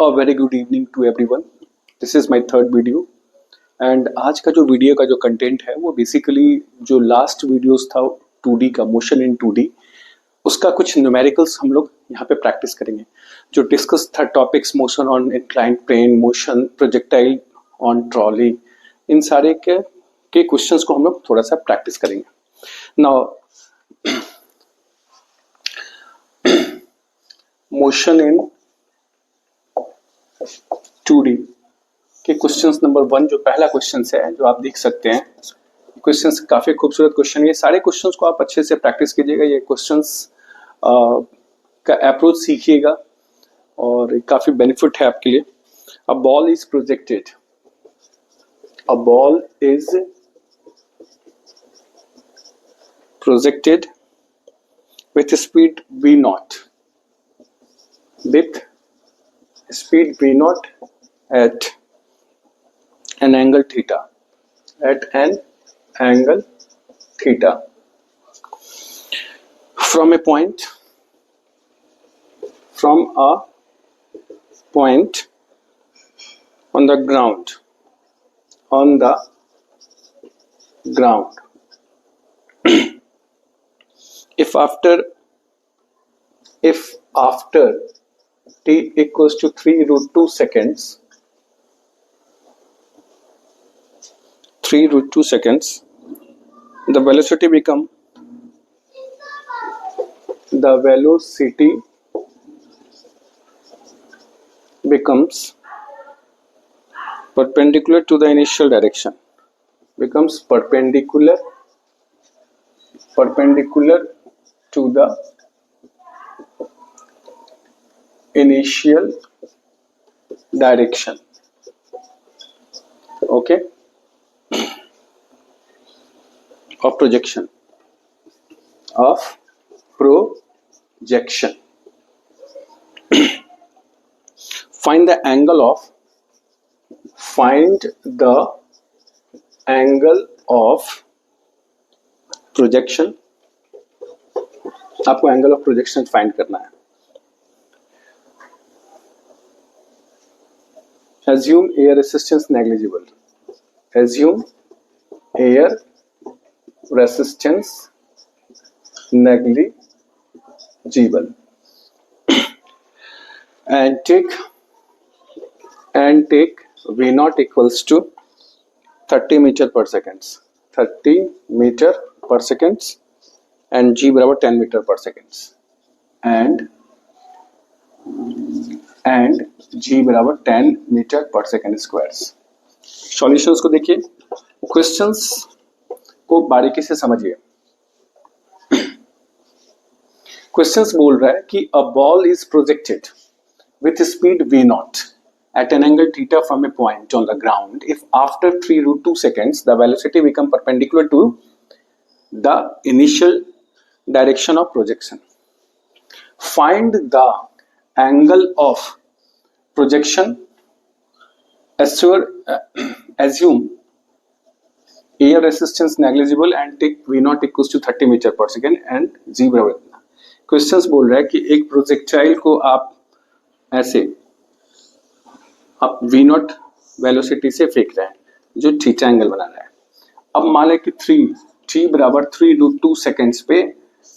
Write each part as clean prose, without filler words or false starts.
A very good evening to everyone. This is my third video and आज का जो video का जो कंटेंट है वो बेसिकली जो लास्ट वीडियोस था 2D का मोशन इन 2D उसका कुछ न्यूमेरिकल्स हम लोग यहाँ पे प्रैक्टिस करेंगे। जो डिस्कस था topics motion on inclined plane, motion projectile on trolley, इन सारे के क्वेश्चंस को हम लोग थोड़ा सा प्रैक्टिस करेंगे। नाउ मोशन इन 2D के क्वेश्चंस नंबर 1 जो पहला क्वेश्चन है जो आप देख सकते हैं, क्वेश्चंस काफी खूबसूरत क्वेश्चन है। ये सारे क्वेश्चंस को आप अच्छे से प्रैक्टिस कीजिएगा, ये क्वेश्चंस का अप्रोच सीखिएगा और काफी बेनिफिट है आपके लिए। अ ball is projected, a ball is projected with speed v naught, with speed v naught at an angle theta, at an angle theta, from a point on the ground, if after t equals to 3√2 seconds, 3√2 seconds, the velocity becomes perpendicular to the initial direction, becomes perpendicular to the initial direction. Okay, of projection. Find the angle of projection. आपको angle of projection find करना है। Assume air resistance negligible. Assume air resistance negligible. And take V naught equals to 30 meter per second. 30 meter per second and G बराबर 10 meter per second. And G बराबर 10 metre per second squares. Solutions को देखिए, questions को बारीकी से समझिए। Questions बोल रहा है कि अ ball is projected with speed v naught at an angle theta from a point on the ground if after 3√2 seconds the velocity become perpendicular to the initial direction of projection. Find the angle of projection. Assume air resistance negligible and take v naught equals to 30 meter per second and g बराबर इतना। Questions बोल रहा है कि एक projectile को आप ऐसे आप v naught वेलोसिटी से फेंक रहे हैं जो थीटा एंगल बना रहा है। अब मान लें कि t बराबर 3√2 सेकेंड्स पे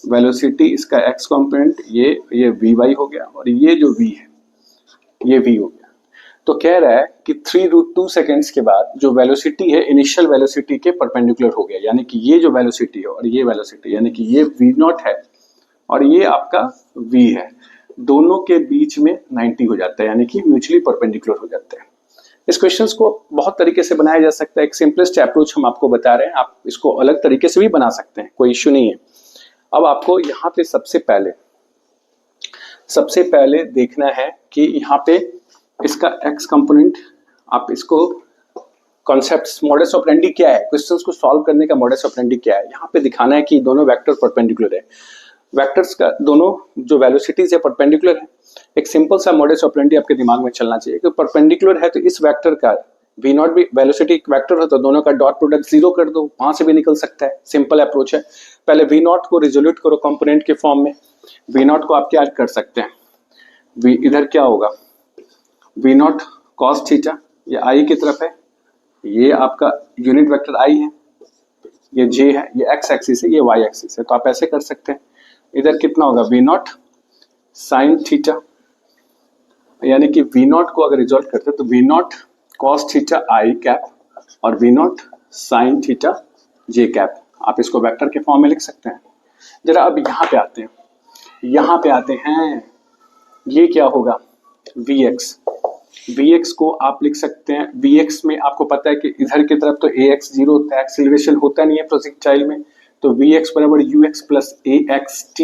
वेलोसिटी, इसका x कॉम्पोनेंट ये vy हो गया और ये जो v है ये v हो गया। तो कह रहा है कि 3√2 सेकेंड्स के बाद जो वेलोसिटी है इनिशियल वेलोसिटी के परपेंडिकुलर हो गया, यानी कि ये जो वेलोसिटी है और ये वेलोसिटी, यानी कि ये v naught है और ये आपका v है, दोनों के बीच में 90 हो जाता है, यानी कि म्यूचुअली परपेंडिकुलर हो जाते हैं। इस क्वेश्चंस को बहुत तरीके से बनाया जा सकता है। एक सिंपलेस्ट अप्रोच हम आपको बता रहे हैं, आप इसको अलग तरीके से भी बना सकते हैं, कोई इश्यू नहीं है। अब आपको यहाँ पे सबसे पहले देखना है कि यहाँ पे इसका x कंपोनेंट, आप इसको कॉन्सेप्ट मॉडस ऑपरेंडी क्या है, क्वेश्चंस को सॉल्व करने का मॉडस ऑपरेंडी क्या है, यहाँ पे दिखाना है कि दोनों वेक्टर परपेंडिकुलर है। वेक्टर्स का दोनों जो वेलोसिटीज है परपेंडिकुलर है। एक सिंपल सा मॉडस ऑपरेंडी आपके दिमाग में चलना चाहिए कि परपेंडिकुलर है तो इस वेक्टर का वी नॉट भी वेलोसिटी एक वेक्टर हो तो दोनों का डॉट प्रोडक्ट जीरो कर दो, वहां से भी निकल सकता है। सिंपल अप्रोच है। पहले वी नॉट को रिजोल्यूट करो कंपोनेंट के फॉर्म में। वी नॉट को आप क्या कर सकते हैं, वी इधर क्या होगा वी नॉट कॉस थीटा, ये आई की तरफ है, ये आपका यूनिट वेक्टर आई है, ये जे है, ये एक्स एक्सिस है, ये वाई एक्सिस है। तो आप ऐसे कर सकते हैं, इधर कितना होगा वी नॉट साइन थीटा, यानी कि वी नॉट को अगर रिजॉल्व करते हैं तो we naught cos theta I cap और वी नॉट साइन थीटा जे कैप। आप इसको वेक्टर के फॉर्म में लिख सकते हैं। जरा अब यहाँ पे आते हैं, यहाँ पे आते हैं, ये क्या होगा Vx, Vx को आप लिख सकते हैं, Vx में आपको पता है कि इधर की तरफ तो Ax जीरो होता है, एक्सीलरेशन होता नहीं है प्रोजेक्टाइल में, तो Vx बराबर Ux प्लस Axt,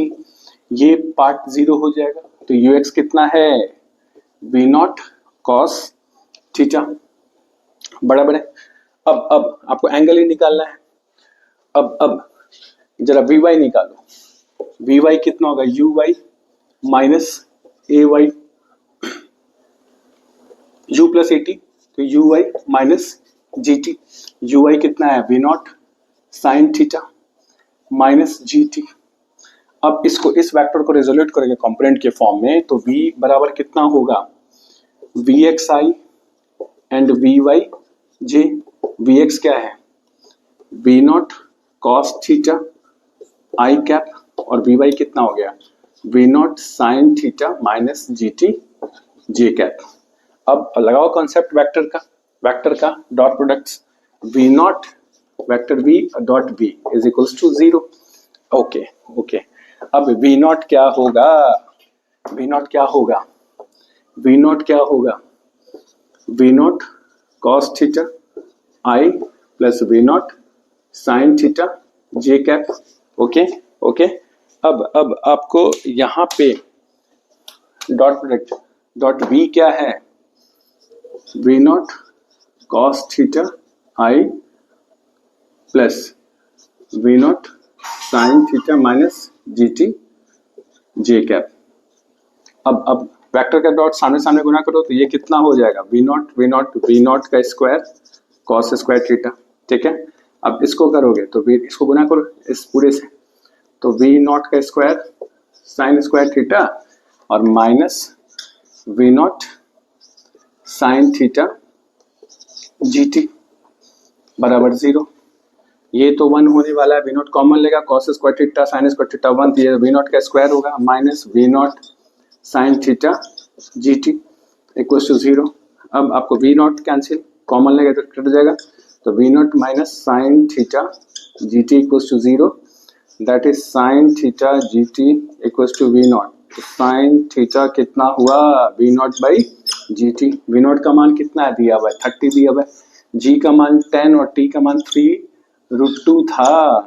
ये पार्ट जीरो हो जाएगा। तो Ux कितना है V नॉट कॉस थीटा, बराबर है। अब आपको एंगल ही निकालना है। अब जरा Vy निकालो, Vy कितना होगा Uy minus Ay, u plus A T, तो यू वाई माइनस जी टी, यू वाई कितना है we naught sine theta minus ji T. अब इसको इस वेक्टर को रेजोल्यूट करेंगे कंपोनेंट के फॉर्म में, तो v बराबर कितना होगा v x i and v y j. V x क्या है we naught cos theta I cap और वी वाई कितना हो गया v naught sine theta minus जी टी जे कैप। अब लगाओ कॉन्सेप्ट वेक्टर का dot products, v naught vector v dot v is equals to zero. Okay अब v naught क्या होगा, वी नॉट क्या होगा, वी नॉट क्या होगा v naught cos theta i plus v naught sine theta J cap. Okay अब आपको यहाँ पे डॉट प्रोडक्ट डॉट वी क्या है we naught cos theta i plus v naught sine theta minus ji t j cap. अब vector का dot सामने सामने गुना करो तो ये कितना हो जाएगा वी नॉट का स्क्वायर कॉस स्क्वायर थीटा, ठीक है। अब इसको करोगे तो इसको गुना करो इस पूरे से, तो वी नॉट का स्क्वायर साइन स्क्वायर थीटा और minus v naught sine theta g t बराबर जीरो। ये तो वन होने वाला है, वी नॉट कॉमन लेगा, cos square theta sine square theta one, तो ये वी नॉट का स्क्वायर होगा minus v naught sine theta g t equals to zero. अब आपको वी नॉट कैंसिल कॉमन लेगा तो कट जाएगा, तो we naught minus sine theta g t equals to zero, that is sine theta g t equals to v naught. Sine theta कितना हुआ v naught by g t. V naught का मान कितना है दिया हुआ है 30 दिया हुआ है, जी का मान 10 और टी का मान 3√2 था,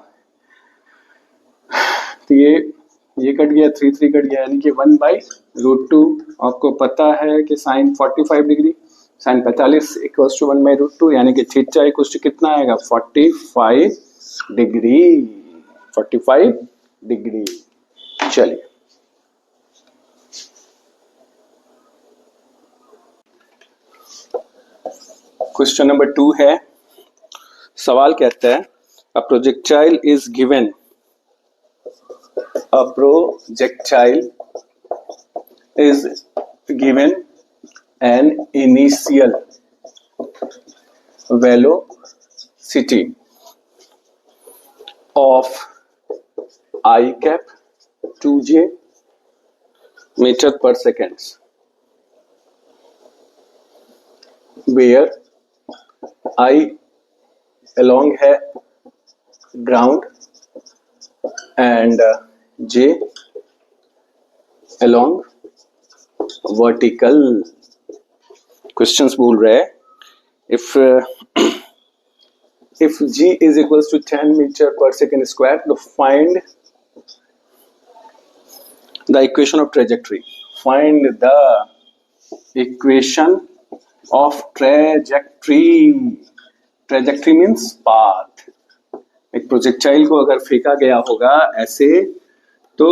तो ये कट गया 3 कट गया, यानी कि 1/√2। आपको पता है कि sine 45 degree sine 45 equals to 1/√2, यानी कि थीटा इक्वल्स टू कितना आएगा 45 डिग्री। चलिए क्वेश्चन नंबर 2 है, सवाल कहता है a projectile is given, a projectile is given an initial velocity of i cap 2j metre per second, where I along है ground and J along vertical। Questions बोल रहे हैं if G is equals to 10 meter per second square, तो find the equation of trajectory, find the equation of trajectory means path। एक projectile को अगर फेंका गया होगा ऐसे, तो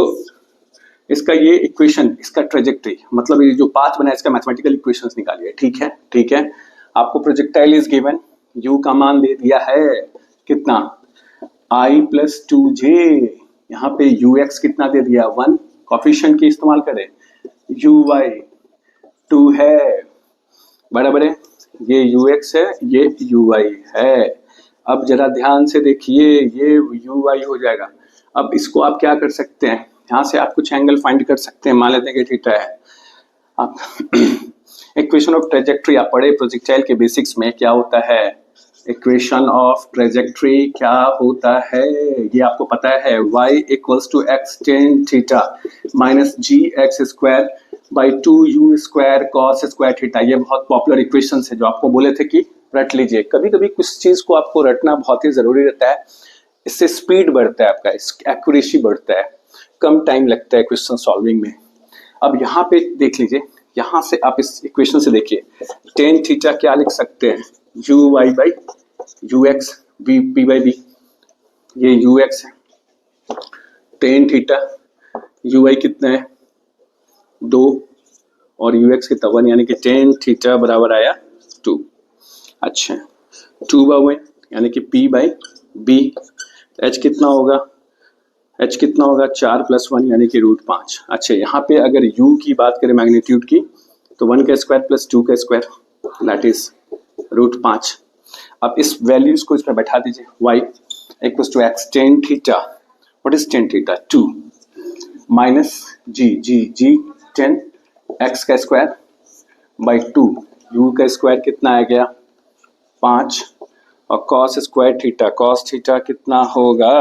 इसका ये इक्वेशन, इसका ट्रेजेक्ट्री मतलब ये जो पाथ बना है इसका मैथमेटिकल इक्वेशंस निकालिए। ठीक है आपको प्रोजेक्टाइल इज गिवन, u का मान दे दिया है कितना i प्लस 2j, यहाँ पे ux कितना दे दिया 1, कोफिशिएंट की इस्तेमाल करें, uy 2 है, बराबर है, ये ux है, ये uy है। अब जरा ध्यान से देखिए, ये uy हो जाएगा। अब इसको आप क्या कर सकते हैं, यहाँ से आप कुछ एंगल फाइंड कर सकते हैं, मान लेते हैं कि थीटा है। आप इक्वेशन ऑफ ट्रेजेक्ट्री आप पढ़े प्रोजेक्टाइल के बेसिक्स में, क्या होता है इक्वेशन ऑफ ट्रेजेक्ट्री, क्या होता है ये आपको पता है, y equals to x tan theta minus g x square by 2u square cos square theta. ये बहुत पॉपुलर इक्वेशन है जो आपको बोले थे कि रट लीजिए। कभी कभी कुछ चीज को आपको रटना बहुत ही जरूरी रहता है, इससे स्पीड बढ़ता है, आपका एक्यूरेसी बढ़ता है, कम टाइम लगता है क्वेश्चन सॉल्विंग में। अब यहाँ पे देख लीजिए, यहाँ से आप इस इक्वेशन से देखिए, टेन थीटा क्या लिख सकते हैं, u y by u x b p by b, ये यू एक्स है, टेन थीटा यू वाई कितना है 2 और यू एक्स कितना 1, यानी कि टेन थीटा बराबर आया 2। अच्छा 2/1 यानी कि p बाई बी, h कितना होगा, h कितना होगा 4 + 1 यानी कि √5। अच्छा यहाँ पे अगर u की बात करें मैग्नीट्यूड की, तो 1 का स्क्वायर प्लस 2 का स्क्वायर दैट इज √5। अब इस वैल्यूज को इसमें बैठा दीजिए, y equals to x tan theta, what is tan theta 2 minus g 10 x का स्क्वायर बाई 2, u का स्क्वायर कितना आ गया 5, और cos square theta, cos theta कितना होगा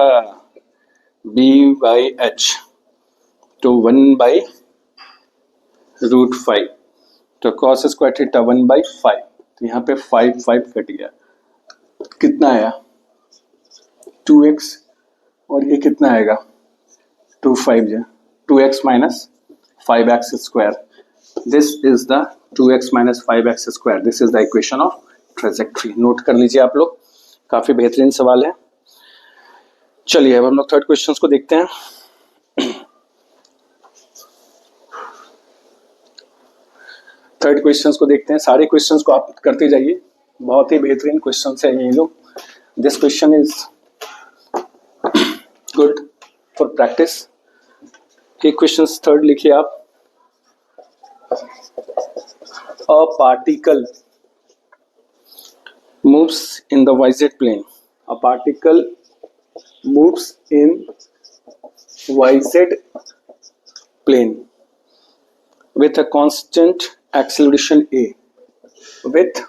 b बाई एच, तो 1/√5, तो cos स्क्वायर थीटा 1/5, तो यहाँ पे 5 कट गया, कितना आया 2x, और ये कितना आएगा 2x minus 5x square. This is the 2x minus 5x square, this is the equation of trajectory. Note कर लीजिए आप लोग, काफी बेहतरीन सवाल है। चलिए अब हम लोग थर्ड क्वेश्चन को देखते हैं। थर्ड क्वेश्चंस को देखते हैं, सारे क्वेश्चंस को आप करते जाइए, बहुत ही बेहतरीन क्वेश्चंस है ये लोग। This question is good for practice. एक क्वेश्चन थर्ड लिखिए आप, a particle moves in the yz plane, a particle moves in yz plane with a constant acceleration a, with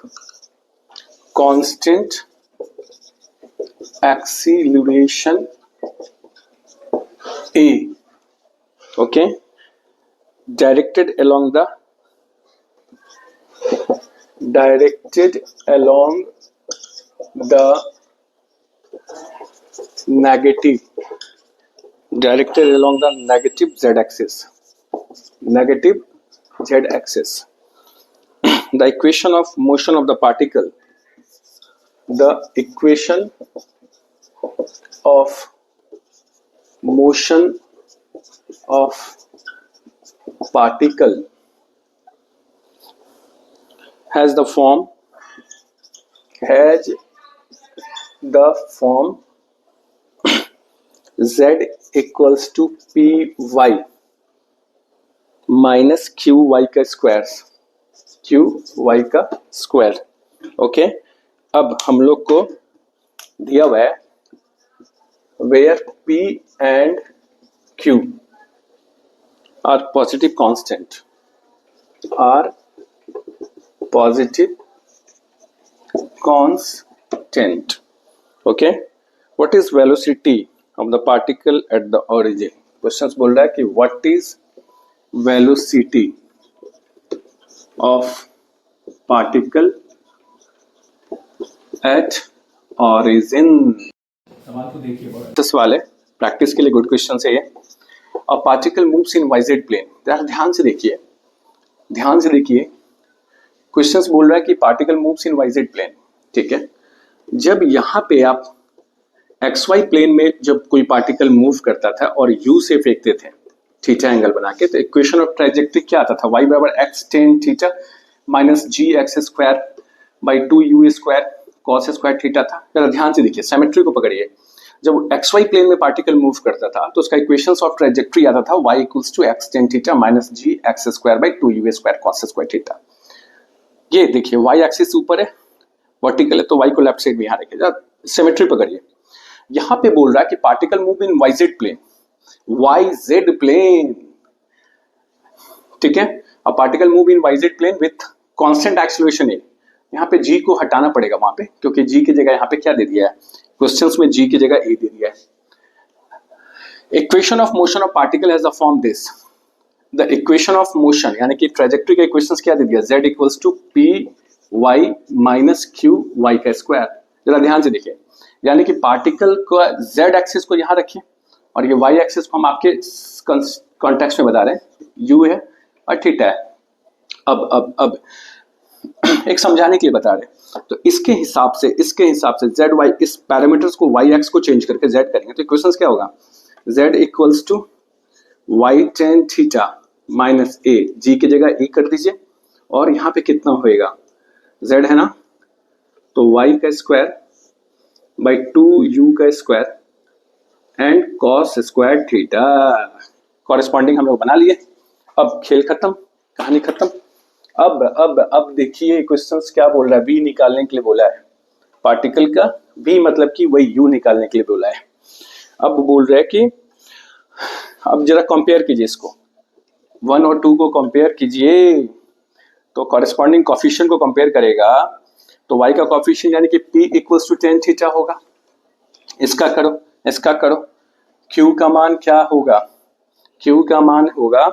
constant acceleration a, okay, directed along the negative z axis, the equation of motion of the particle, the equation of motion of particle has the form z equals to py minus qy का square, okay. अब हम लोग को दिया हुआ है where p and q are positive constant, okay. What is velocity of the particle at the origin? Question बोल रहा है कि what is velocity of particle at origin? सवाल को देखिए, बहुत सवाल है, प्रैक्टिस के लिए गुड क्वेश्चन है ये। A particle moves in y z plane, ध्यान से देखिए क्वेश्चंस बोल रहा है कि particle moves in y z plane, ठीक है। जब यहाँ पे आप XY प्लेन में जब कोई पार्टिकल मूव करता था और U से फेंकते थे थीटा एंगल बना के, तो इक्वेशन ऑफ ट्रेजेक्ट्री क्या आता था, y बराबर x tan theta minus g x square by 2u square cos square theta था। जरा ध्यान से देखिए, सिमेट्री को पकड़िए। जब XY प्लेन में पार्टिकल मूव करता था तो उसका इक्वेशन ऑफ ट्रेजेक्ट्री आता था y equals to x tan theta minus g x square by 2u square cos square theta. ये देखिए वाई एक्सिस ऊपर है, वर्टिकल है, तो वाई को लेफ्ट साइड में यहाँ रखिए, सिमेट्री पकड़िए। यहाँ पे बोल रहा है कि particle move in Y Z plane, Y Z plane, ठीक है। अब particle move in Y Z plane with constant acceleration A, यहाँ पे जी को हटाना पड़ेगा वहां पे, क्योंकि जी की जगह यहाँ पे क्या दे दिया है, क्वेश्चंस में जी की जगह ए दे दिया है। Equation of motion of particle has the form this, the equation of motion यानी कि ट्रेजेक्टरी का इक्वेशंस क्या दे दिया, z equals to p y minus q y का स्क्वायर। जरा ध्यान से देखिए, यानी कि पार्टिकल का z एक्सिस को यहाँ रखिए और ये y एक्सिस को हम आपके कॉन्टेक्स्ट में बता रहे हैं, u है और थीटा है। अब एक समझाने के लिए बता रहे हैं, तो इसके हिसाब से z y, इस पैरामीटर्स को y x को चेंज करके z करेंगे तो इक्वेशंस क्या होगा, z equals to y tan theta minus A, G की जगह ए कर दीजिए और यहाँ पे कितना होएगा, z है ना, तो y का स्क्वायर बाई 2u का square and cos square theta, corresponding हम लोग बना लिए। अब खेल खत्म, कहानी खत्म। अब देखिए क्वेश्चंस क्या बोल रहा है, v निकालने के लिए बोला है पार्टिकल का, v मतलब कि वही u निकालने के लिए बोला है। अब बोल रहा है कि अब जरा कंपेयर कीजिए इसको, 1 और 2 को कंपेयर कीजिए, तो कॉरेस्पॉन्डिंग कॉफिशिएंट को कंपेयर करेगा तो y का कॉफिशिएंट यानी कि p equals to tan theta होगा। इसका करो, q का मान क्या होगा, q का मान होगा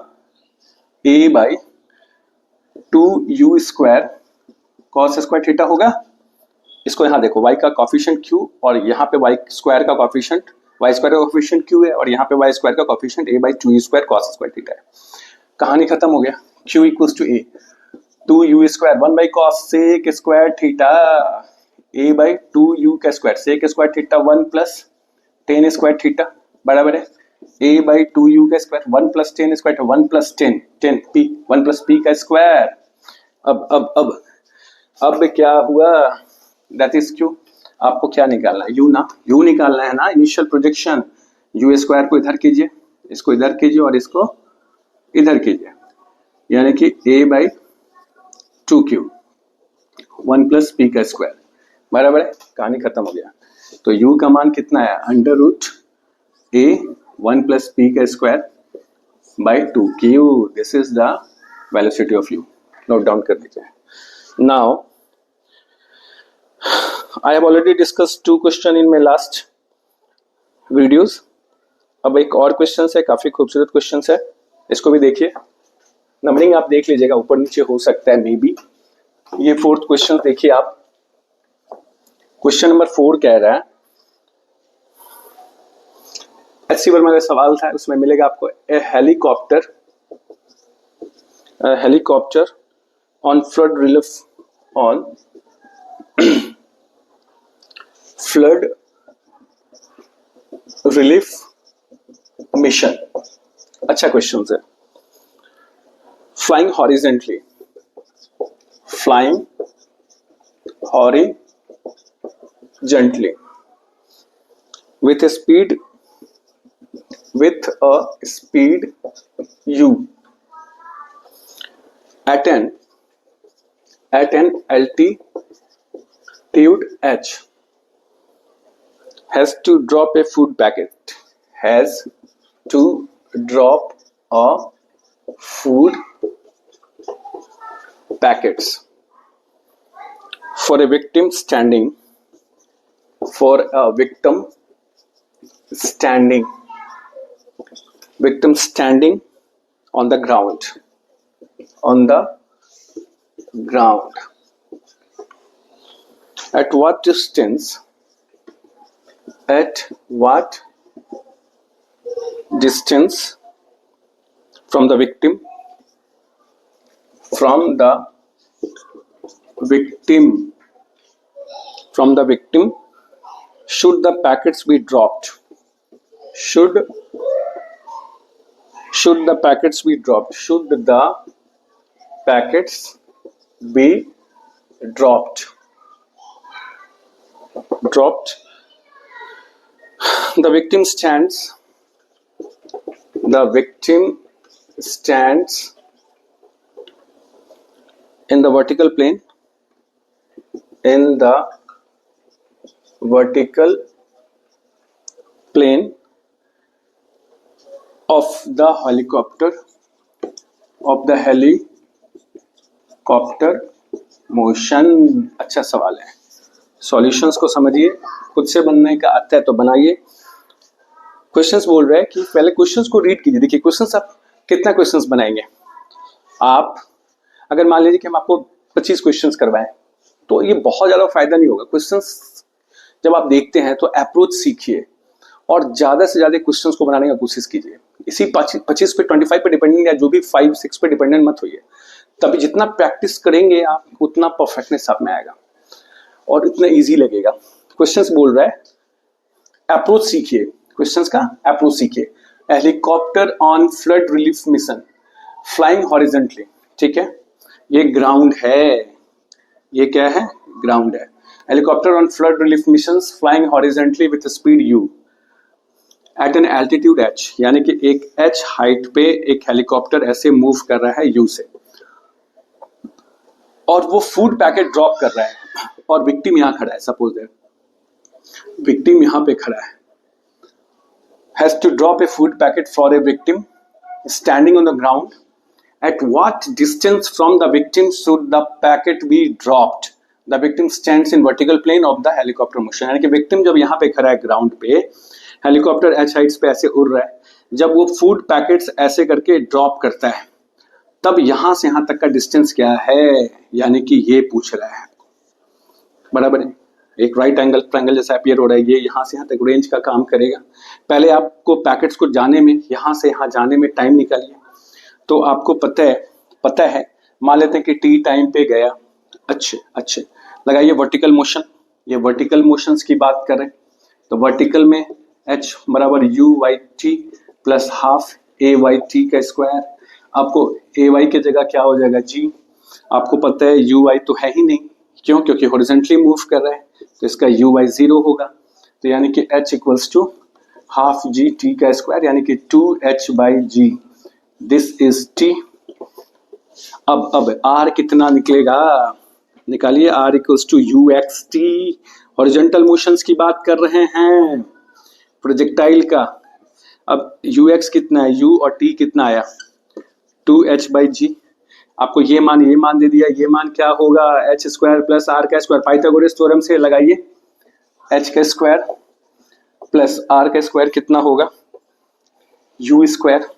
a by 2u square cos square theta होगा। इसको यहाँ देखो, y का कॉफिशिएंट q और यहाँ पे y स्क्वायर का कॉफिशिएंट, y स्क्वायर का कॉफिशिएंट q है और यहाँ पे y स्क्वायर का coefficient a by 2u square cos square theta है। कहानी खत्म हो गया, q equals to a 2u square 1 by cos sec square theta, a by 2u का square sec square theta 1 plus tan square theta बराबर है a by 2u का स्क्वायर 1 plus tan square 1 plus tan p 1 plus p का square. अब क्या हुआ, that is q। आपको क्या निकालना है, u ना, u निकालना है ना, इनिशियल प्रोजेक्शन। u स्क्वायर को इधर कीजिए, इसको इधर कीजिए और इसको इधर कीजिए, यानी कि a by 2q 1 plus p का स्क्वायर बराबर है, कहानी खत्म हो गया। तो u का मान कितना है, under root a 1 plus p का square by 2q, this is the velocity of u, note down कर दीजिए। Now I have already discussed 2 question in my last videos। अब एक और क्वेश्चन है, काफी खूबसूरत क्वेश्चन है, इसको भी देखिए। नंबरिंग आप देख लीजिएगा, ऊपर नीचे हो सकता है मे बी। ये 4th क्वेश्चन देखिए आप, क्वेश्चन नंबर 4 कह रहा है, एचसी वर्मा का सवाल था, उसमें मिलेगा आपको helicopter on flood relief mission. अच्छा क्वेश्चन है, flying horizontally with a speed u at an altitude h has to drop a food packets for a victim standing on the ground at what distance from the victim should the packets be dropped? Should the packets be dropped? The victim stands in the vertical plane, in the vertical plane of the helicopter motion. अच्छा सवाल है, solutions को समझिए, खुद से बनने का आता है तो बनाइए। क्वेश्चंस बोल रहे हैं कि पहले क्वेश्चंस को रीड कीजिए। देखिए क्वेश्चंस, आप कितना क्वेश्चंस बनाएंगे? आप अगर मान लीजिए कि हम आपको 25 क्वेश्चंस करवाएं तो ये बहुत ज्यादा फायदा नहीं होगा। क्वेश्चंस जब आप देखते हैं तो अप्रोच सीखिए और ज्यादा से ज्यादा क्वेश्चंस को बनाने की कोशिश कीजिए। इसी 25 पे 25 पे डिपेंडेंट या जो भी 5-6 पे डिपेंडेंट मत होइए। तभी जितना प्रैक्टिस करेंगे आप उतना परफेक्टनेस आप में आएगा और इतना इजी लगेगा। क्वेश्चंस बोल रहा है अप्रोच सीखिए, क्वेश्चंस का अप्रोच सीखिए। Helicopter on flood relief mission flying horizontally, ठीक है, ये ग्राउंड है, ये क्या है? ग्राउंड है। Helicopter on flood relief mission flying horizontally with speed u at an altitude h, यानी कि एक h हाइट पे एक हेलीकॉप्टर ऐसे मूव कर रहा है u से, और वो फूड पैकेट ड्रॉप कर रहा है और विक्टिम यहां खड़ा है। सपोज दैट विक्टिम यहां पे खड़ा है, has to drop a food packet for a victim standing on the ground. At what distance from the victim should the packet be dropped? The victim stands in vertical plane of the helicopter motion, यानी कि victim जब यहां पे खड़ा है ground पे, helicopter h Heights पे ऐसे उड़ रहा है, जब वो फूड पैकेट्स ऐसे करके ड्रॉप करता है तब यहां से यहां तक का डिस्टेंस क्या है, यानी कि ये पूछ रहा है। बराबर है, एक राइट एंगल ट्रायंगल जैसा अपीयर हो रहा है, ये यहां से यहां तक रेंज का काम करेगा। पहले आपको पैकेट्स को जाने में, यहां से यहां जाने में टाइम निकालिए। तो आपको पता है मान लेते हैं कि t टाइम पे गया। अच्छे लगाइए वर्टिकल मोशन, ये वर्टिकल मोशंस की बात कर रहे हैं तो वर्टिकल में h बराबर u by T plus half a by T का स्क्वायर। आपको a y की जगह क्या हो जाएगा g। आपको पता है u y तो है ही नहीं, क्यों? क्योंकि हॉरिजॉन्टली मूव कर रहा है, तो इसका u y 0 होगा। तो यानी कि h equals to half g t का स्क्वायर, यानी कि 2h by g, this is t। अब r कितना निकलेगा? निकालिए, r equals to u x t. Horizontal motions की बात कर रहे हैं, प्रोजेक्टाइल का। अब यू एक्स कितना है, u और t कितना आया? 2h बाई जी। आपको ये मान दे दिया, ये मान क्या होगा? h स्क्वायर प्लस r का स्क्वायर। पाइथागोरस थ्योरम से लगाइए, h का स्क्वायर प्लस r का स्क्वायर कितना होगा? u square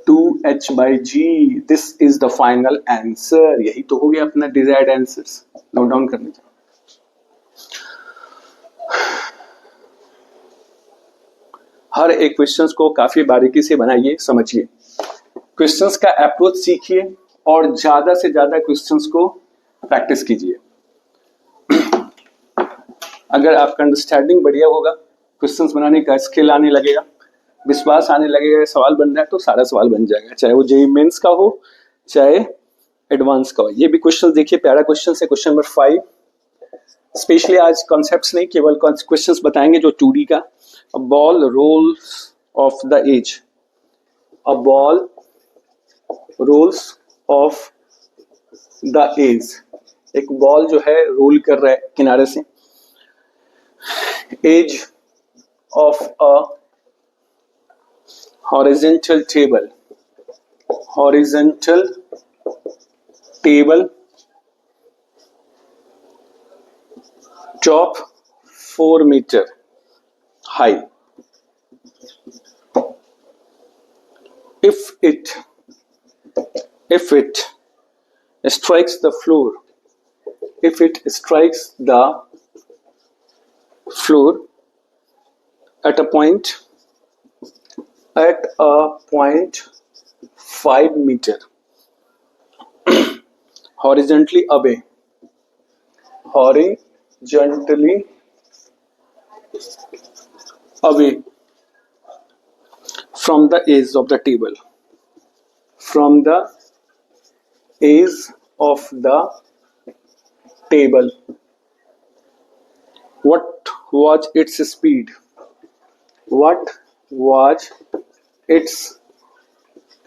2h by g. This is the final answer. यही तो हो गया अपना डिजायर्ड आंसर्स। नोट डाउन कर लीजिए। हर एक क्वेश्चंस को काफी बारीकी से बनाइए, समझिए, क्वेश्चंस का अप्रोच सीखिए और ज्यादा से ज्यादा क्वेश्चंस को प्रैक्टिस कीजिए। अगर आपका अंडरस्टैंडिंग बढ़िया होगा, क्वेश्चंस बनाने का स्किल आने लगेगा, विश्वास आने लगेगा, सवाल बन रहा है तो सारा सवाल बन जाएगा, चाहे वो जेईई मेंस का हो चाहे एडवांस का हो। ये भी क्वेश्चन देखिए, प्यारा क्वेश्चन है, क्वेश्चन नंबर 5। स्पेशली आज कॉन्सेप्ट्स नहीं, केवल क्वेश्चंस बताएंगे जो 2D का। A ball rolls off the edge, a ball rolls off the edge, एक बॉल जो है रोल कर रहा है किनारे से, edge off a horizontal table top 4 meter high. If it strikes the floor, at a point 5 meter horizontally away from the edge of the table, what was its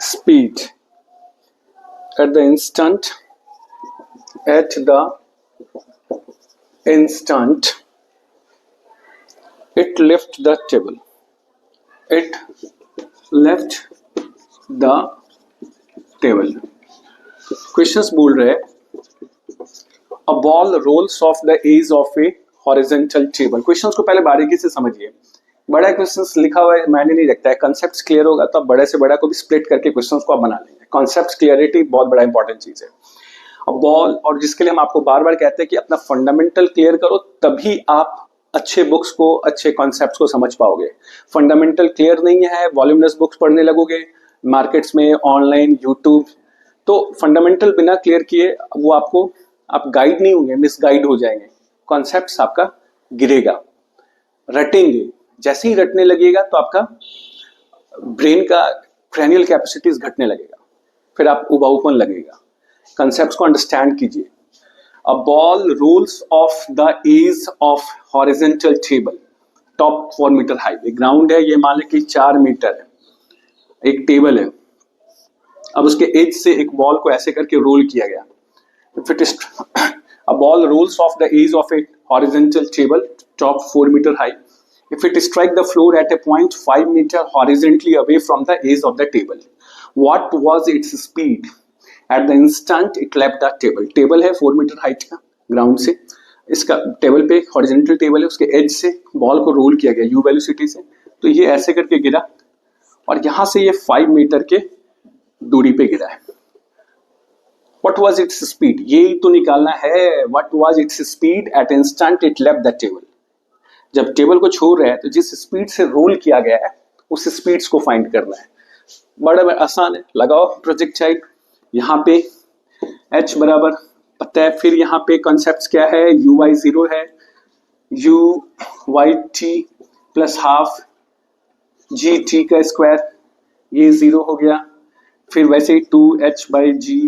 speed? At the instant at the instant it left the table, it left the table। Questions बोल रहे हैं a ball rolls off the edge of a horizontal table. Questions को पहले बारीकी से समझिए, बड़ा questions लिखा हुआ है मायने नहीं रखता है, कॉन्सेप्ट्स क्लियर होगा तो आप बड़े से बड़ा को भी स्प्लिट करके क्वेश्चंस को आप बना लेंगे। कॉन्सेप्ट्स क्लियरिटी बहुत बड़ा इंपॉर्टेंट चीज है। अब बॉल, और जिसके लिए हम आपको बार बार कहते हैं कि अपना फंडामेंटल क्लियर करो तभी आप अच्छे बुक्स को, अच्छे कॉन्सेप्ट्स को समझ पाओगे। फंडामेंटल क्लियर नहीं है, वॉल्यूमिनस बुक्स पढ़ने लगोगे मार्केट्स में, ऑनलाइन, यूट्यूब, तो फंडामेंटल बिना क्लियर किए वो आपको, आप गाइड नहीं होंगे, मिस गाइड हो जाएंगे, कॉन्सेप्ट्स आपका गिरेगा, रटेंगे। जैसे ही रटने लगेगा तो आपका ब्रेन का क्रैनियल कैपेसिटीज घटने लगेगा, फिर आप उबाऊपन लगेगा। कॉन्सेप्ट्स को अंडरस्टैंड कीजिए। A ball rolls off the edge of horizontal table top 4 metre high. एक ग्राउंड है, ये मान लें कि 4 मीटर है, एक टेबल है, अब उसके एज से एक बॉल को ऐसे करके रोल किया गया। If it is a ball rolls off the edge of a horizontal table top 4 meter high, if it strike the floor at a point 5 meter horizontally away from the edge of the table, what was its speed at the instant it left the table? Table है 4 metre height का ground से, इसका table पे horizontal table है, उसके as से ball को role किया गया यू वेलोसिटी से, तो ये ऐसे करके गिरा और यहां से ये 5 मीटर के दूरी पे गिरा है। What was its speed? ये तो निकालना है। What was its speed at instant it left the table? जब टेबल को छोड़ रहा है तो जिस स्पीड से रोल किया गया है उस स्पीड्स को फाइंड करना है। बड़ा आसान है, लगाओ प्रोजेक्टाइल, यहाँ पे h बराबर पता है, फिर यहाँ पे कॉन्सेप्ट्स क्या है, यू वाई 0 है, u y t plus half g t का स्क्वायर, ये 0 हो गया, फिर वैसे ही 2h by g,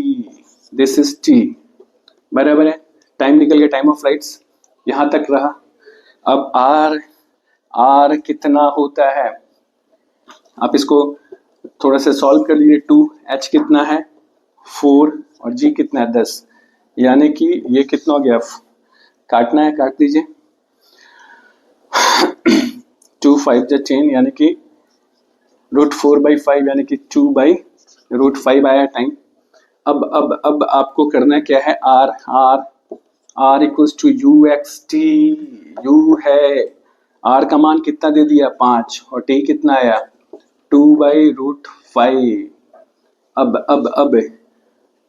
this is t, बराबर है। टाइम निकल गया, टाइम ऑफ फ्लाइट्स यहां तक रहा। अब आर कितना होता है, आप इसको थोड़ा सा सॉल्व कर लीजिए। 2h कितना है 4 और g कितना है 10, यानी कि ये कितना हो गया, काटना है काट दीजिए। 2 5 जा 10 यानी कि √4/5 यानी कि 2/√5 आया टाइम। अब आपको करना क्या है, r equals to u x t. U है, आर का मान कितना दे दिया 5 और टी कितना आया 2/√5। अब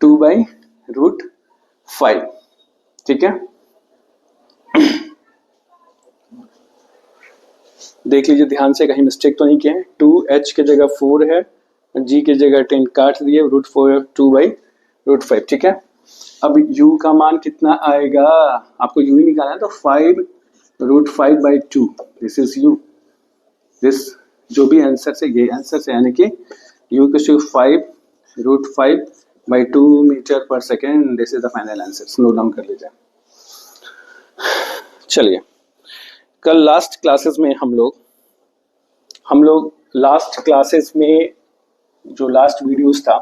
2/√5, ठीक है। देख लीजिए ध्यान से, कहीं मिस्टेक तो नहीं किए हैं। 2h की जगह 4 है, g की जगह 10 काट दिए, √4 2/√5, ठीक है। अब u का मान कितना आएगा, आपको u ही निकालना है, तो 5√5/2, दिस इज u। दिस जो भी आंसर से, ये आंसर से, यानी कि u को 5√5/2 metre per second, this is the final answer. Note down कर लीजिए। चलिए, कल लास्ट क्लासेस में हम लोग लास्ट क्लासेस में जो लास्ट वीडियोस था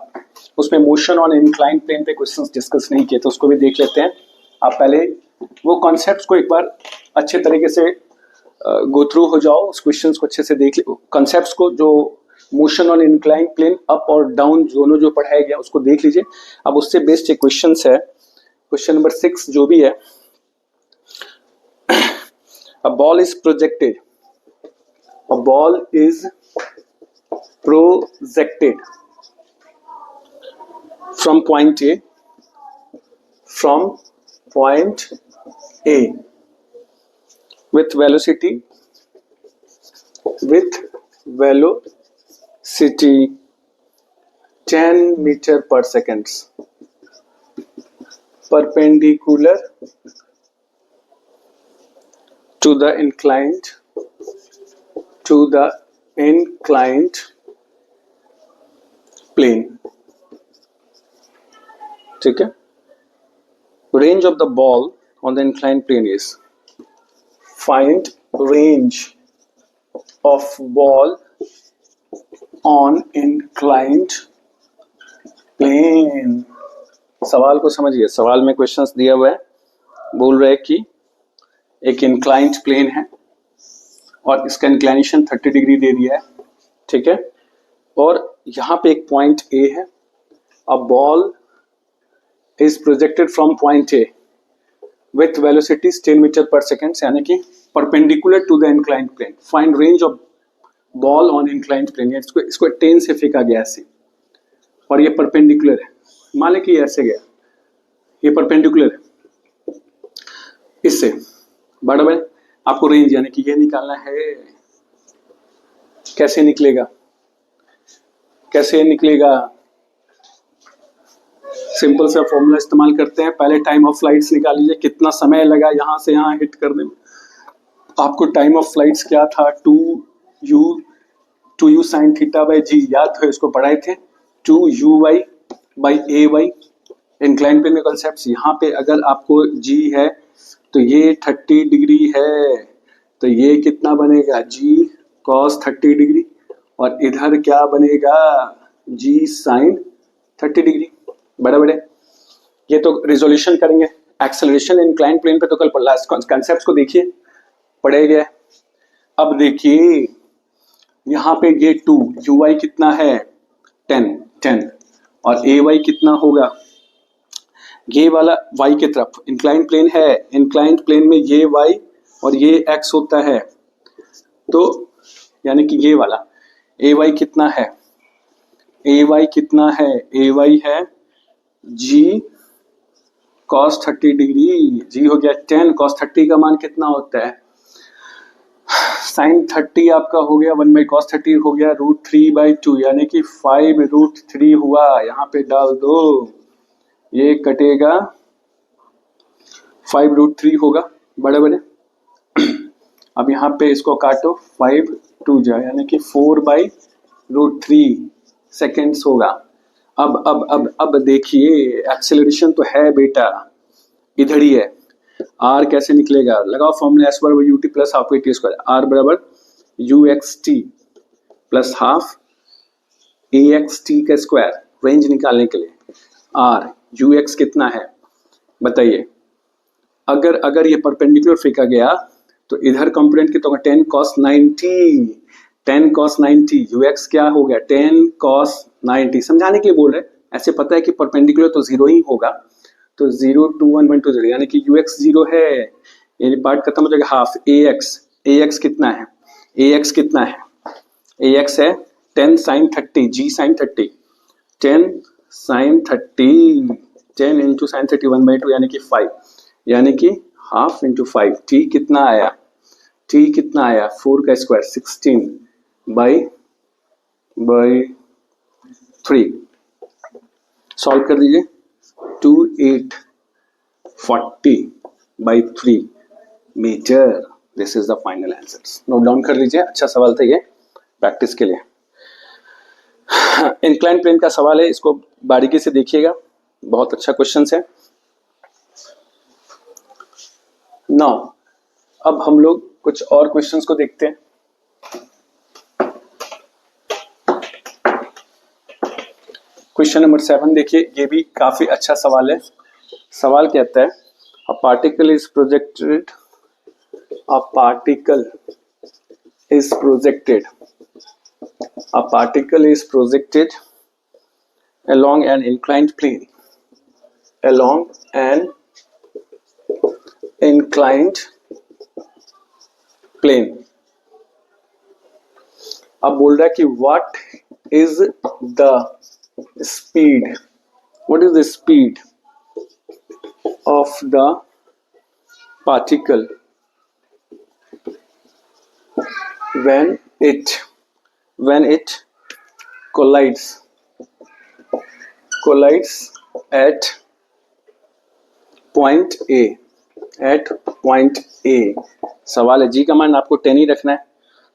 उसमें मोशन ऑन इंक्लाइन प्लेन पे क्वेश्चंस डिस्कस नहीं किए, तो उसको भी देख लेते हैं। आप पहले वो कॉन्सेप्ट्स को एक बार अच्छे तरीके से गो थ्रू हो जाओ, उस क्वेश्चंस को अच्छे से देख ले, कॉन्सेप्ट्स को, जो motion on incline plane up और डाउन दोनों जो पढ़ाया गया उसको देख लीजिए। अब उससे बेस्ड एक क्वेश्चन है, क्वेश्चन नंबर 6 जो भी है, a ball is projected from point A with velocity 10 meter per second perpendicular to the inclined plane, ठीक है। Range of the ball on the inclined plane is, find range of ball on inclined plane, सवाल को समझिए, सवाल में questions दिया हुआ है, बोल रहे हैं कि एक इंक्लाइंड प्लेन है और इसका इंक्लाइनेशन 30 डिग्री दे दिया है, ठीक है, और यहाँ पे एक पॉइंट ए है, a ball is projected from point A with velocities 10 metre per second, यानी कि perpendicular to the inclined plane, find range of ball on inclined plane. इसको 10 से फेंका गया ऐसे, और ये परपेंडिकुलर है, मान लें कि ऐसे गया, ये परपेंडिकुलर है इससे, बराबर। आपको रेंज यानी कि ये निकालना है, कैसे निकलेगा, कैसे निकलेगा, सिंपल सा फॉर्मूला इस्तेमाल करते हैं। पहले टाइम ऑफ फ्लाइट्स निकाल लीजिए, कितना समय लगा यहाँ से यहाँ हिट करने में। आपको टाइम ऑफ फ्लाइट्स क्या था, 2u साइन थीटा बाई जी, याद है, इसको पढ़ाए थे, 2u by a y, incline plane में कॉन्सेप्ट। यहाँ पे अगर आपको g है तो ये 30 डिग्री है, तो ये कितना बनेगा, g cos 30 डिग्री, और इधर क्या बनेगा, g साइन 30 डिग्री, बड़े ये तो रिजोल्यूशन करेंगे। एक्सेलरेशन इंक्लाइन प्लेन पे तो कल पढ़ा, कॉन्सेप्ट को देखिए, पढ़े गए। अब देखिए यहाँ पे ये 2 uy कितना है 10 और ay कितना होगा, ये वाला y की तरफ इंक्लाइंड प्लेन है, इंक्लाइंड प्लेन में ये y और ये x होता है, तो यानी कि ये वाला ay कितना है, ay कितना है, ay है g cos 30 डिग्री, g हो गया 10, cos 30 का मान कितना होता है, साइन 30 आपका हो गया 1 बाई cos 30 हो गया √3/2, यानी कि 5√3 हुआ, यहाँ पे डाल दो, ये कटेगा 5√3 होगा, बड़े अब यहाँ पे इसको काटो, 5 2 जा, यानी कि 4/√3 सेकेंड्स होगा। अब देखिए एक्सेलरेशन तो है बेटा, इधर ही है, r कैसे निकलेगा, लगाओ फॉर्मूला s बराबर ut plus half T square, r बराबर uxt प्लस हाफ axt का स्क्वायर, रेंज निकालने के लिए r ux कितना है बताइए। अगर ये परपेंडिकुलर फेंका गया तो इधर कंपोनेंट कितना होगा, 10 cos 90, 10 cos 90, ux क्या हो गया 10 cos 90, समझाने के लिए बोल रहे हैं, ऐसे पता है कि परपेंडिकुलर तो जीरो ही होगा, तो 0 2 1 1 2 0, यानी कि ux 0 है, ये पार्ट खत्म हो जाएगा, हाफ ax कितना है, ax कितना है, ax है 10 sin 30 g sin 30, 10 sin 30, 10 into sine 30 1/2, यानी कि 5, यानी कि हाफ इंटू 5, t कितना आया, t कितना आया 4 का स्क्वायर 16 बाई 3, सॉल्व कर दीजिए, 2 8 40 by 3 metre, this is the final answer. Note down कर लीजिए, अच्छा सवाल था ये प्रैक्टिस के लिए। इंक्लाइन प्लेन का सवाल है, इसको बारीकी से देखिएगा, बहुत अच्छा क्वेश्चन है। नाउ अब हम लोग कुछ और क्वेश्चंस को देखते हैं। क्वेश्चन नंबर 7 देखिए, ये भी काफी अच्छा सवाल है। सवाल कहता है a particle is projected, a particle is projected, a particle is projected along an inclined plane, along an inclined plane। अब बोल रहा है कि what is the speed, what is the speed of the particle when it collides at point A, at point A। सवाल है, जी का मान आपको 10 ही रखना है।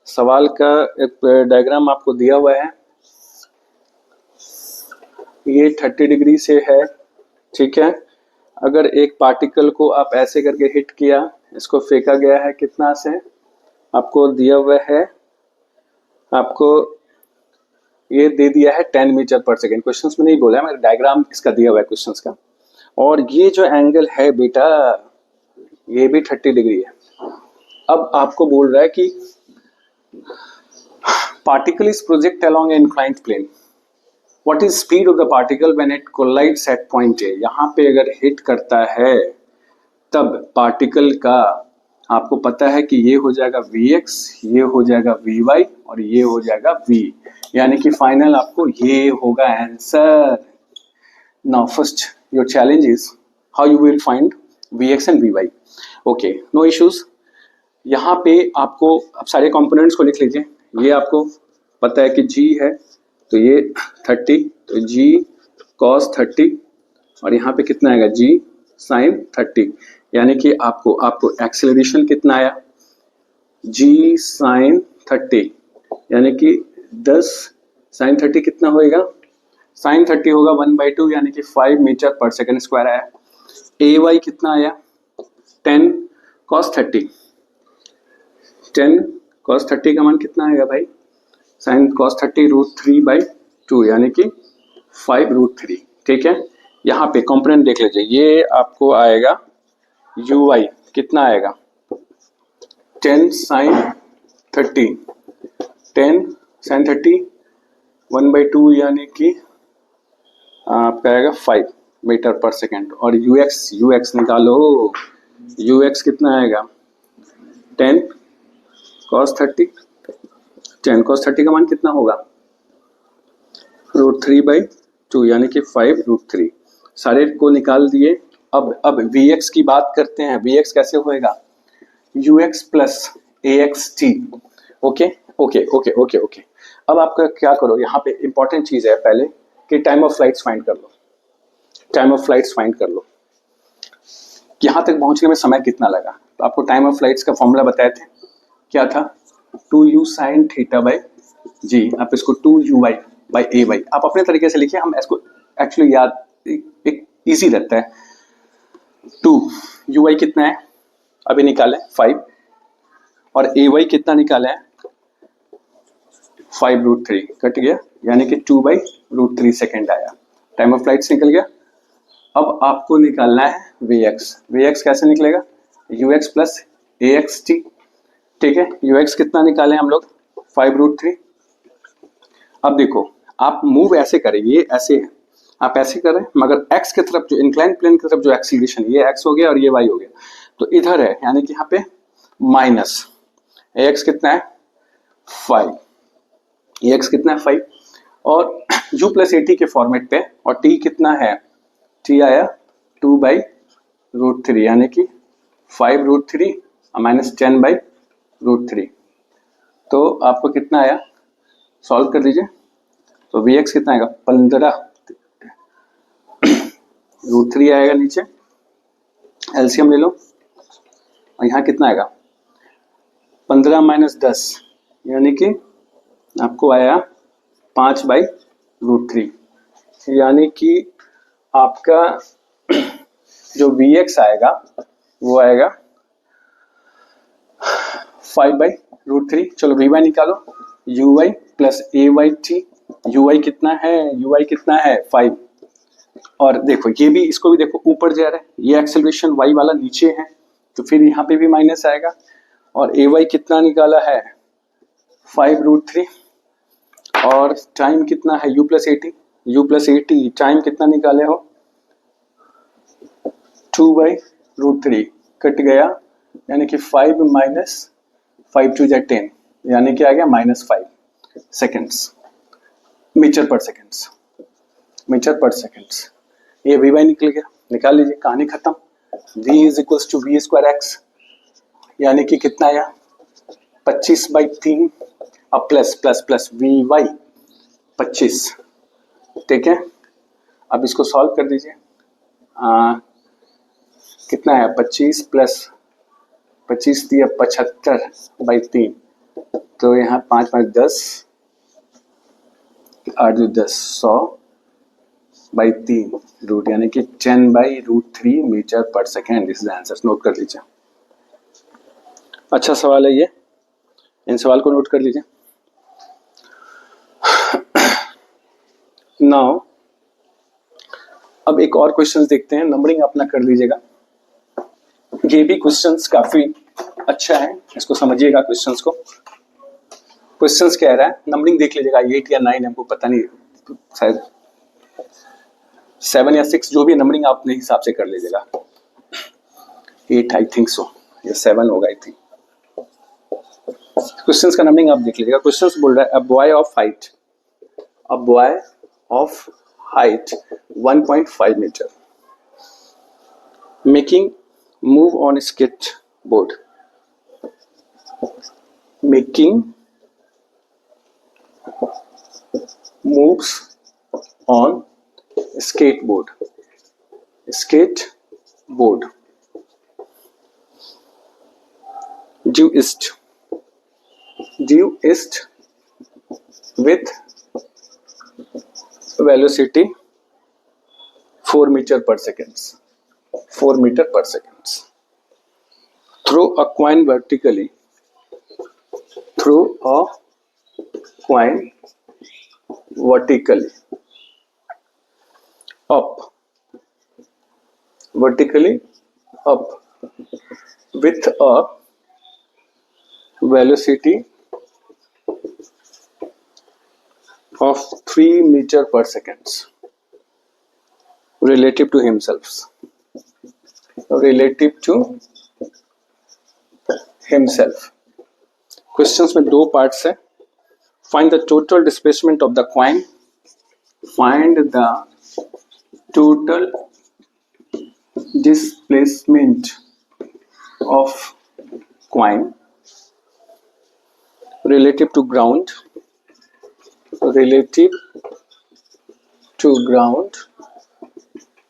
सवाल का एक डायग्राम आपको दिया हुआ है, ये 30 डिग्री से है, ठीक है। अगर एक पार्टिकल को आप ऐसे करके हिट किया, इसको फेंका गया है कितना से, आपको दिया हुआ है, आपको ये दे दिया है 10 मीटर पर सेकेंड, क्वेश्चंस में नहीं बोला है, मेरा डायग्राम इसका दिया हुआ है क्वेश्चंस का। और ये जो एंगल है बेटा ये भी 30 डिग्री है। अब आपको बोल रहा है कि particle is project along an inclined plane, what is speed of the particle when it collides at point A. यहाँ पे अगर हिट करता है तब पार्टिकल का आपको पता है कि ये हो जाएगा Vx, ये हो जाएगा Vy और ये हो जाएगा V, यानी कि फाइनल आपको ये होगा answer. Now first your challenge is how you will find Vx and Vy। Okay, no issues. यहाँ पे आपको अब सारे कंपोनेंट्स को लिख लीजिए। ये आपको पता है कि G है तो ये 30, तो G cos 30 और यहाँ पे कितना आएगा G sin 30, यानी कि आपको एक्सेलरेशन कितना आया G sin 30, यानी कि 10 sin 30 कितना होएगा, sin 30 होगा 1/2 यानी कि 5 मीटर पर सेकेंड स्क्वायर आया। AY कितना आया 10 cos 30, 10 cos 30 का मान कितना आएगा भाई, sin cos 30 √3/2 यानी कि 5√3। ठीक है, यहाँ पे कंपोनेंट देख लीजिए, ये आपको आएगा UY कितना आएगा 10 sin 30, 10 sin 30 1/2 यानी कि आपका आएगा 5 मीटर पर सेकेंड। और UX निकालो, UX कितना आएगा 10 cos 30, 10 cos 30 का मान कितना होगा √3/2 यानी कि 5√3। सारे को निकाल दिए। अब Vx की बात करते हैं। Vx कैसे होएगा Ux plus AXT। Okay okay okay okay okay. अब आपका क्या करो, यहाँ पे इंपॉर्टेंट चीज है पहले कि टाइम ऑफ फ्लाइट्स फाइंड कर लो। टाइम ऑफ फ्लाइट्स फाइंड कर लो, यहाँ तक पहुंचने में समय कितना लगा। तो आपको टाइम ऑफ फ्लाइट्स का फॉर्मूला बताए थे, क्या था 2u sin θ/g। आप इसको 2uy/ay आप अपने तरीके से लिखिए, हम इसको एक्चुअली याद एक इजी रहता है। 2uy कितना है अभी निकाले 5 और ay कितना निकाला है 5√3 कट गया यानी कि 2/√3 सेकेंड आया। टाइम ऑफ फ्लाइट्स निकल गया। अब आपको निकालना है Vx कैसे निकलेगा Ux प्लस AXT। ठीक है, Ux कितना निकाले हम लोग 5√3। अब देखो आप मूव ऐसे करें, ये ऐसे है आप ऐसे करें मगर x की तरफ जो इंक्लाइन प्लेन की तरफ जो एक्सीलरेशन ये x हो गया और ये y हो गया तो इधर है, यानी कि यहाँ पे माइनस ax कितना है 5, ax कितना है 5 और u प्लस AT के फॉर्मेट पे और t कितना है t आया 2/√3 यानी कि 5√3 माइनस 10/√3। तो आपको कितना आया सॉल्व कर दीजिए। तो Vx कितना आएगा 15√3 आएगा नीचे, एलसीएम ले लो और यहाँ कितना आएगा 15 माइनस 10 यानी कि आपको आया 5/√3 यानी कि आपका जो Vx आएगा वो आएगा 5/√3। चलो Vy निकालो, Uy प्लस AYT। Uy कितना है 5 और देखो ये भी इसको भी देखो ऊपर जा रहा है, ये एक्सेलरेशन y वाला नीचे है तो फिर यहाँ पे भी माइनस आएगा और ay कितना निकाला है 5√3 और टाइम कितना है u प्लस 80 टाइम कितना निकाले हो 2/√3 कट गया यानी कि 5 माइनस 5 2 10 यानी कि आ गया -5 सेकेंड्स मीटर पर सेकेंड्स। ये Vy निकल गया, निकाल लीजिए, कहानी खत्म। V is equals to V²x यानी कि कितना आया 25/3 अब प्लस प्लस प्लस Vy 25। ठीक है, अब इसको सॉल्व कर दीजिए। कितना है 25 प्लस 25 दिया 75/3 तो यहाँ 5 5 10 8 2 10 100/3 रूट यानी कि 10/√3 metre per second. This is answer, note कर लीजिए। अच्छा सवाल है ये, इन सवाल को नोट कर लीजिए। नाउ अब एक और क्वेश्चन देखते हैं, नंबरिंग अपना कर लीजिएगा। ये भी क्वेश्चंस काफी अच्छा है, इसको समझिएगा क्वेश्चंस को। क्वेश्चंस कह रहा है, नंबरिंग देख लीजिएगा, 8 या 9 हमको पता नहीं, शायद 7 या 6, जो भी नंबरिंग आप अपने हिसाब से कर लीजिएगा। 8 आई थिंक सो, या 7 होगा आई थिंक। क्वेश्चंस का नंबरिंग आप देख लीजिएगा। क्वेश्चंस बोल रहा है a boy of height 1.5 metre making move on skateboard, making moves on skateboard due east with velocity 4 meter per second throw a coin vertically vertically up with a velocity of 3 meter per second relative to himself. Questions में दो parts है। Find the total displacement of the coin. Find the total displacement of coin relative to ground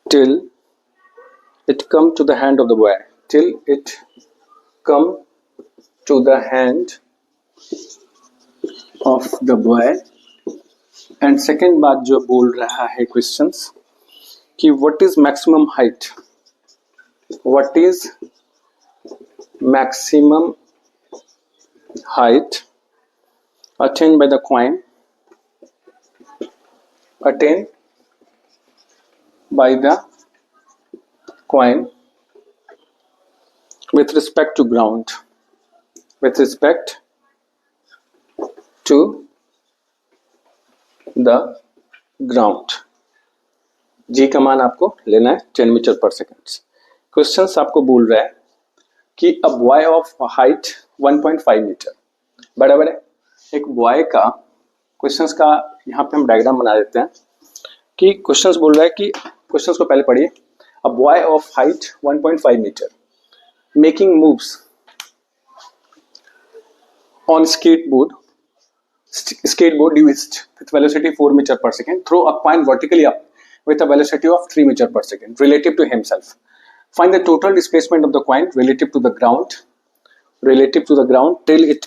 till it come to the hand of the boy, and second बात जो बोल रहा है questions कि what is maximum height attained by the coin with respect to ground, जी का मान आपको लेना है 10 मीटर पर सेकेंड। क्वेश्चंस आपको बोल रहा है कि a boy of height 1.5 metre बराबर है एक बॉय का। क्वेश्चंस का यहाँ पे हम डायग्राम बना देते हैं कि क्वेश्चंस बोल रहा है कि क्वेश्चंस को पहले पढ़िए। A boy of height 1.5 metre making moves on skateboard due east with velocity 4 meter per second, throw a coin vertically up with a velocity of 3 meter per second relative to himself. Find the total displacement of the coin relative to the ground till it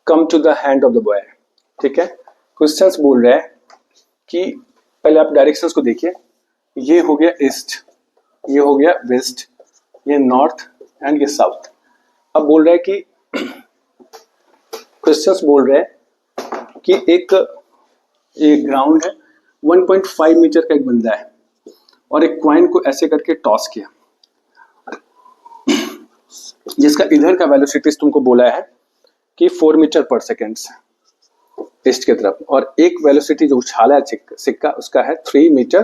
come to the hand of the boy. ठीक है, questions बोल रहा है कि पहले आप directions को देखिए, ये हो गया ईस्ट, ये हो गया वेस्ट, ये नॉर्थ एंड ये साउथ। अब बोल रहा है कि क्वेश्चंस बोल रहे हैं कि एक ग्राउंड है, 1.5 मीटर का एक बंदा है और एक क्वाइन को ऐसे करके टॉस किया जिसका इधर का वेलोसिटी तुमको बोला है कि 4 मीटर पर सेकेंड ईस्ट की तरफ, और एक वेलोसिटी जो उछाला है सिक्का उसका है 3 मीटर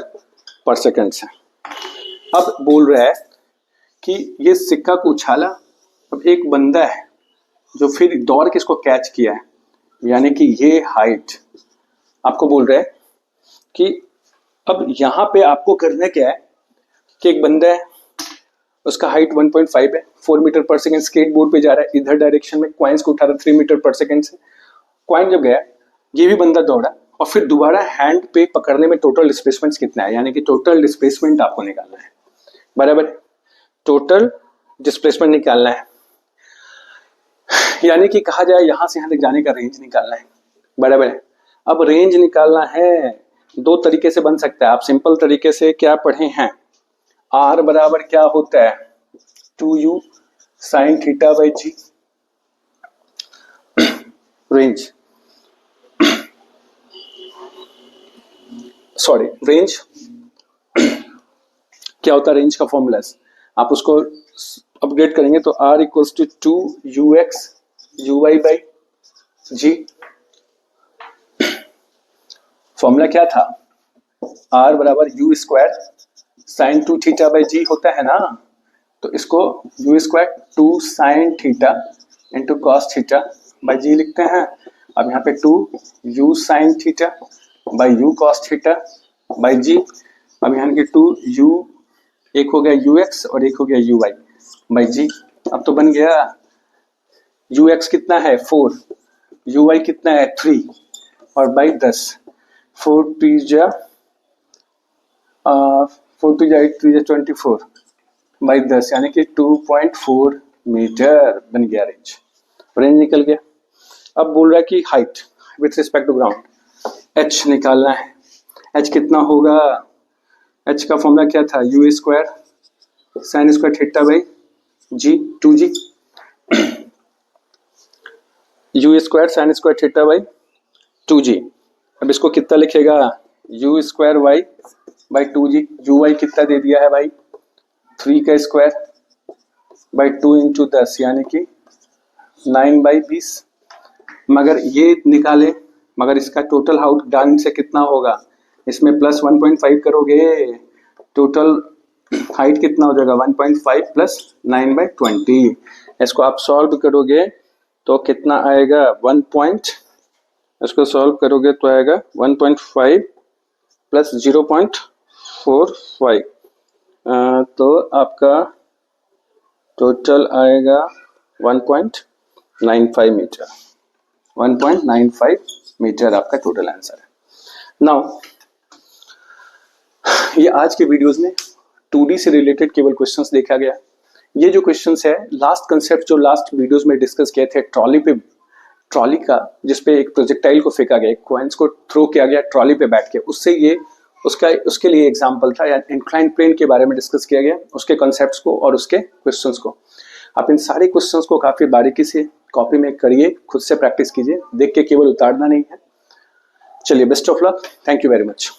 पर सेकेंड से। अब बोल रहा है कि ये सिक्का को उछाला, अब एक बंदा है जो फिर दौड़ के इसको कैच किया है, यानी कि ये हाइट आपको बोल रहा है कि अब यहाँ पे आपको करना क्या है कि एक बंदा है उसका हाइट 1.5 है, 4 metre per second skate board पे जा रहा है, इधर डायरेक्शन में क्वाइंस को उठा रहा है 3 मीटर पर सेकेंड से। क्वाइन जब गया ये भी बंदा दौड़ा और फिर दोबारा हैंड पे पकड़ने में टोटल डिस्प्लेसमेंट कितना है, यानी कि टोटल डिस्प्लेसमेंट आपको निकालना है बराबर, टोटल डिस्प्लेसमेंट निकालना है, यानी कि कहा जाए यहां से यहां तक जाने का रेंज निकालना है बराबर है। अब रेंज निकालना है दो तरीके से बन सकता है। आप सिंपल तरीके से क्या पढ़े हैं, आर बराबर क्या होता है 2u sin theta by g, range sorry range क्या होता है, रेंज का फॉर्मूला आप उसको अपग्रेड करेंगे तो r equals to 2ux uy by G. Formula क्या था, r बराबर u square sine 2 theta by G होता है ना, तो इसको u square 2 sine theta into cos theta by G लिखते हैं। अब यहाँ पे 2 u sine theta by u cos theta by G. अब यहाँ के 2 u, एक हो गया ux और एक हो गया uy बाई जी। अब तो बन गया ux कितना है 4, uy कितना है 3 और बाई 10, 4 3 8 3 24 बाई 10 यानी कि 2.4 मीटर बन गया रेंज, रेंज निकल गया। अब बोल रहा है कि height with respect to ground h निकालना है। h कितना होगा, h का फॉर्मूला क्या था, u square sine square theta by g 2g, u square sine square theta by 2g। अब इसको कितना लिखेगा, u square y by 2g, uy कितना दे दिया है भाई 3 का स्क्वायर बाई 2 इंटू 10 यानी कि 9 बाई 20। मगर ये निकाले, मगर इसका टोटल हाउट डन से कितना होगा, इसमें प्लस 1.5 करोगे, टोटल हाइट कितना हो जाएगा 1.5 प्लस 9 बाई 20। इसको आप सॉल्व करोगे तो कितना आएगा 1. इसको सॉल्व करोगे तो आएगा 1.5 प्लस 0.45, तो आपका टोटल आएगा 1.95 मीटर, 1.95 मीटर आपका टोटल आंसर है। नाउ ये आज के वीडियोस में 2D से रिलेटेड केवल क्वेश्चंस देखा गया। ये जो क्वेश्चंस है लास्ट कंसेप्ट जो लास्ट वीडियोस में डिस्कस किए थे ट्रॉली का, जिसपे एक प्रोजेक्टाइल को फेंका गया, एक कॉइन्स को थ्रो किया गया ट्रॉली पे बैठ के, उससे ये उसके लिए एग्जाम्पल था, या इंक्लाइन प्लेन के बारे में डिस्कस किया गया, उसके कॉन्सेप्ट्स को और उसके क्वेश्चंस को। आप इन सारे क्वेश्चंस को काफी बारीकी से कॉपी में करिए, खुद से प्रैक्टिस कीजिए, देख के केवल उतारना नहीं है। चलिए best of luck, thank you very much.